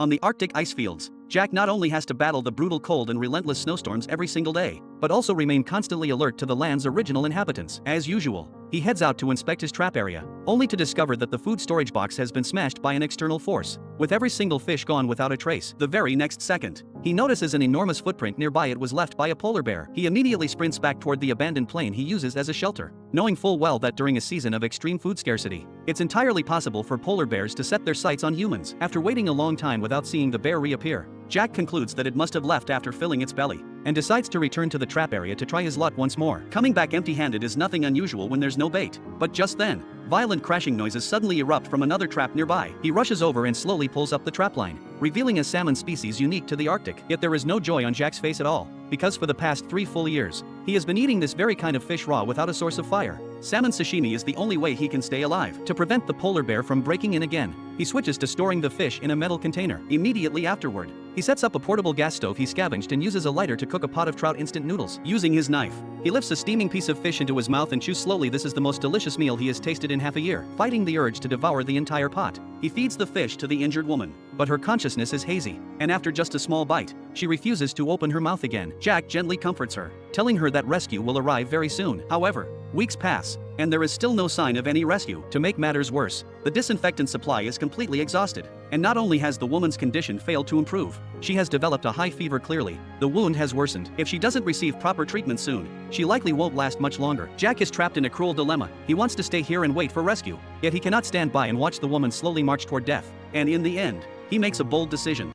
On the Arctic ice fields, Jack not only has to battle the brutal cold and relentless snowstorms every single day, but also remain constantly alert to the land's original inhabitants. As usual, he heads out to inspect his trap area, only to discover that the food storage box has been smashed by an external force, with every single fish gone without a trace. The very next second, he notices an enormous footprint nearby. It was left by a polar bear. He immediately sprints back toward the abandoned plane he uses as a shelter, knowing full well that during a season of extreme food scarcity, it's entirely possible for polar bears to set their sights on humans. After waiting a long time without seeing the bear reappear, Jack concludes that it must have left after filling its belly, and decides to return to the trap area to try his luck once more. Coming back empty-handed is nothing unusual when there's no bait, but just then, violent crashing noises suddenly erupt from another trap nearby. He rushes over and slowly pulls up the trapline, revealing a salmon species unique to the Arctic. Yet there is no joy on Jack's face at all, because for the past 3 full years, he has been eating this very kind of fish raw without a source of fire. Salmon sashimi is the only way he can stay alive. To prevent the polar bear from breaking in again, he switches to storing the fish in a metal container. Immediately afterward, he sets up a portable gas stove he scavenged and uses a lighter to cook a pot of trout instant noodles. Using his knife, he lifts a steaming piece of fish into his mouth and chews slowly. This is the most delicious meal he has tasted in half a year. Fighting the urge to devour the entire pot, he feeds the fish to the injured woman, but her consciousness is hazy, and after just a small bite, she refuses to open her mouth again. Jack gently comforts her, telling her that rescue will arrive very soon. However, weeks pass, and there is still no sign of any rescue. To make matters worse, the disinfectant supply is completely exhausted, and not only has the woman's condition failed to improve, she has developed a high fever. Clearly, the wound has worsened. If she doesn't receive proper treatment soon, she likely won't last much longer. Jack is trapped in a cruel dilemma. He wants to stay here and wait for rescue, yet he cannot stand by and watch the woman slowly march toward death, and in the end, he makes a bold decision.